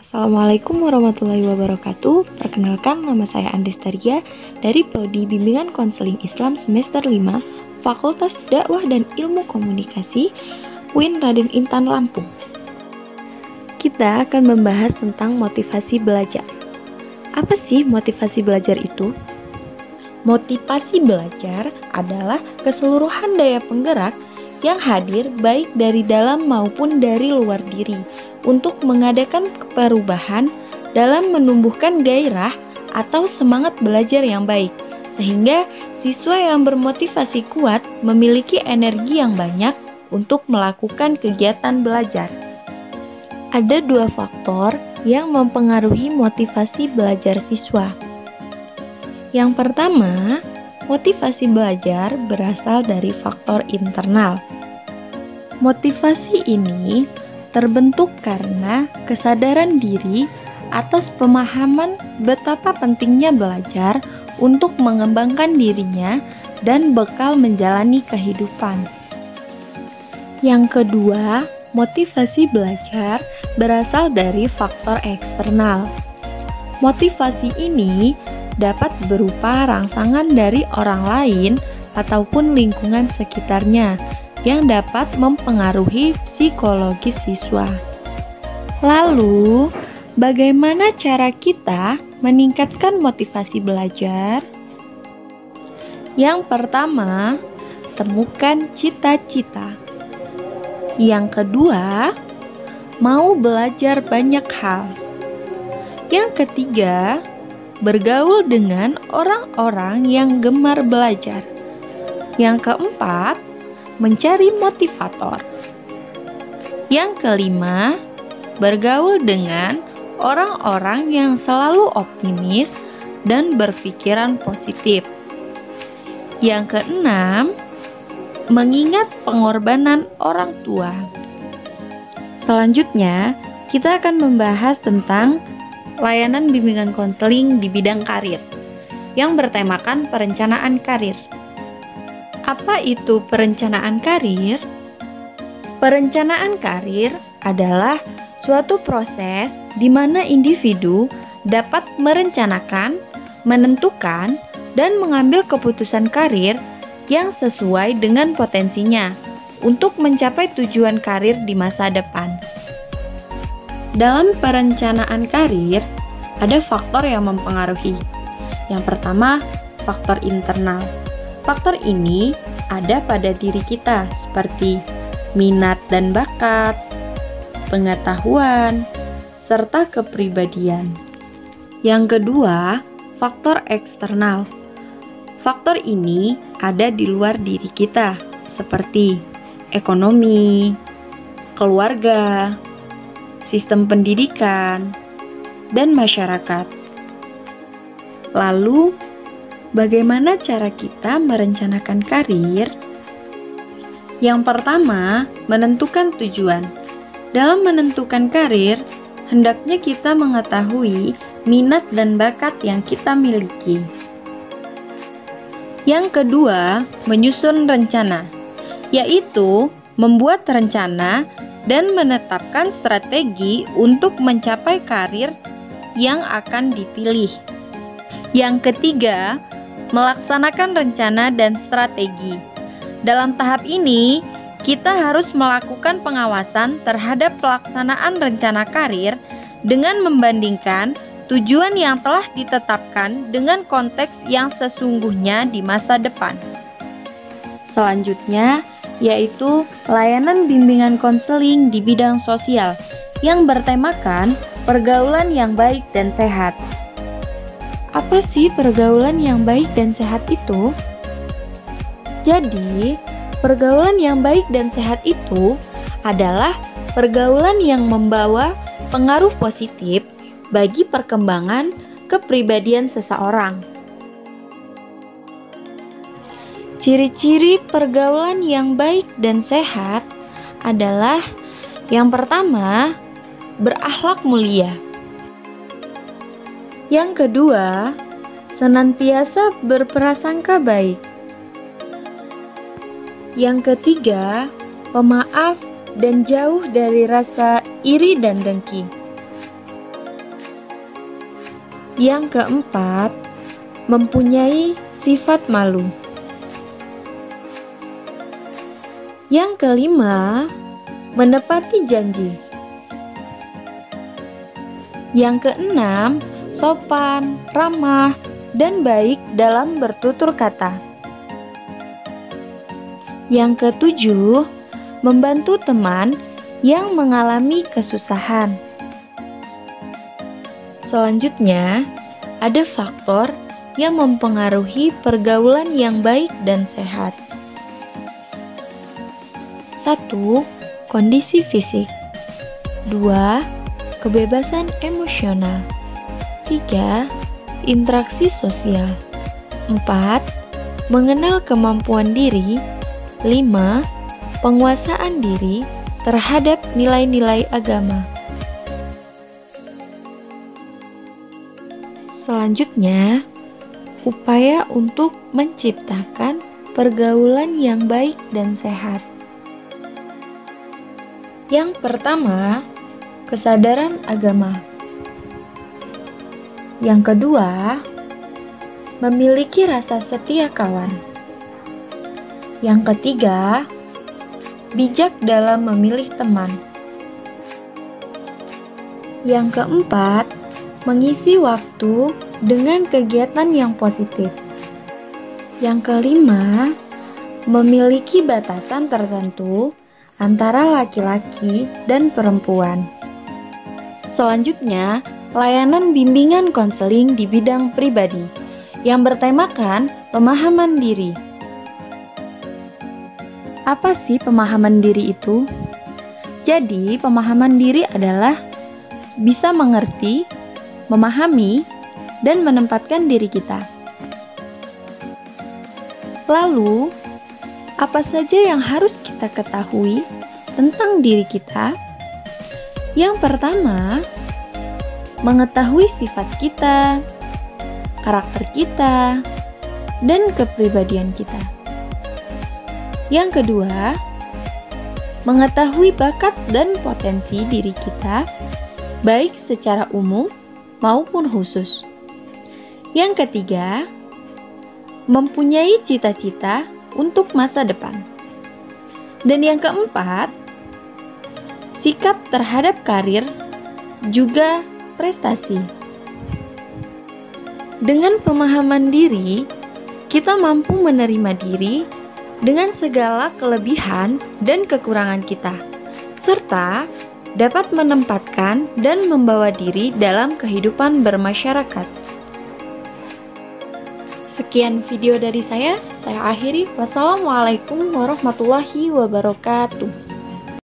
Assalamualaikum warahmatullahi wabarakatuh. Perkenalkan, nama saya Andestaria dari Prodi Bimbingan Konseling Islam semester 5, Fakultas Dakwah dan Ilmu Komunikasi, UIN Raden Intan Lampung. Kita akan membahas tentang motivasi belajar. Apa sih motivasi belajar itu? Motivasi belajar adalah keseluruhan daya penggerak yang hadir baik dari dalam maupun dari luar diri untuk mengadakan perubahan dalam menumbuhkan gairah atau semangat belajar yang baik, sehingga siswa yang bermotivasi kuat memiliki energi yang banyak untuk melakukan kegiatan belajar. Ada dua faktor yang mempengaruhi motivasi belajar siswa. Yang pertama, motivasi belajar berasal dari faktor internal. Motivasi ini terbentuk karena kesadaran diri atas pemahaman betapa pentingnya belajar untuk mengembangkan dirinya dan bekal menjalani kehidupan. Yang kedua, motivasi belajar berasal dari faktor eksternal. Motivasi ini dapat berupa rangsangan dari orang lain ataupun lingkungan sekitarnya yang dapat mempengaruhi psikologis siswa. Lalu, bagaimana cara kita meningkatkan motivasi belajar? Yang pertama, temukan cita-cita. Yang kedua, mau belajar banyak hal. Yang ketiga, bergaul dengan orang-orang yang gemar belajar. Yang keempat, mencari motivator. Yang kelima, bergaul dengan orang-orang yang selalu optimis dan berpikiran positif. Yang keenam, mengingat pengorbanan orang tua. Selanjutnya, kita akan membahas tentang layanan bimbingan konseling di bidang karir yang bertemakan perencanaan karir. Apa itu perencanaan karir? Perencanaan karir adalah suatu proses di mana individu dapat merencanakan, menentukan, dan mengambil keputusan karir yang sesuai dengan potensinya untuk mencapai tujuan karir di masa depan. Dalam perencanaan karir, ada faktor yang mempengaruhi. Yang pertama, faktor internal. Faktor ini ada pada diri kita seperti minat dan bakat, pengetahuan, serta kepribadian. Yang kedua, faktor eksternal. Faktor ini ada di luar diri kita seperti ekonomi, keluarga, sistem pendidikan, dan masyarakat. Lalu, bagaimana cara kita merencanakan karir? Yang pertama, menentukan tujuan. Dalam menentukan karir, hendaknya kita mengetahui minat dan bakat yang kita miliki. Yang kedua, menyusun rencana, yaitu membuat rencana dan menetapkan strategi untuk mencapai karir yang akan dipilih. Yang ketiga, melaksanakan rencana dan strategi. Dalam tahap ini, kita harus melakukan pengawasan terhadap pelaksanaan rencana karir dengan membandingkan tujuan yang telah ditetapkan dengan konteks yang sesungguhnya di masa depan. Selanjutnya, yaitu layanan bimbingan konseling di bidang sosial yang bertemakan pergaulan yang baik dan sehat. Apa sih pergaulan yang baik dan sehat itu? Jadi, pergaulan yang baik dan sehat itu adalah pergaulan yang membawa pengaruh positif bagi perkembangan kepribadian seseorang. Ciri-ciri pergaulan yang baik dan sehat adalah yang pertama, berakhlak mulia. Yang kedua, senantiasa berprasangka baik. Yang ketiga, pemaaf dan jauh dari rasa iri dan dengki. Yang keempat, mempunyai sifat malu. Yang kelima, menepati janji. Yang keenam, sopan, ramah, dan baik dalam bertutur kata. Yang ketujuh, membantu teman yang mengalami kesusahan. Selanjutnya, ada faktor yang mempengaruhi pergaulan yang baik dan sehat. 1. Kondisi fisik. 2. Kebebasan emosional. 3. Interaksi sosial. 4. Mengenal kemampuan diri. 5. Penguasaan diri terhadap nilai-nilai agama. Selanjutnya, upaya untuk menciptakan pergaulan yang baik dan sehat. Yang pertama, kesadaran agama. Yang kedua, memiliki rasa setia kawan. Yang ketiga, bijak dalam memilih teman. Yang keempat, mengisi waktu dengan kegiatan yang positif. Yang kelima, memiliki batasan tertentu antara laki-laki dan perempuan. Selanjutnya, layanan bimbingan konseling di bidang pribadi yang bertemakan pemahaman diri. Apa sih pemahaman diri itu? Jadi, pemahaman diri adalah bisa mengerti, memahami, dan menempatkan diri kita. Lalu, apa saja yang harus kita ketahui tentang diri kita? Yang pertama, mengetahui sifat kita, karakter kita, dan kepribadian kita. Yang kedua, mengetahui bakat dan potensi diri kita, baik secara umum maupun khusus. Yang ketiga, mempunyai cita-cita untuk masa depan. Dan yang keempat, sikap terhadap karir juga prestasi. Dengan pemahaman diri, kita mampu menerima diri dengan segala kelebihan dan kekurangan kita, serta dapat menempatkan dan membawa diri dalam kehidupan bermasyarakat. Sekian video dari saya akhiri. Wassalamualaikum warahmatullahi wabarakatuh.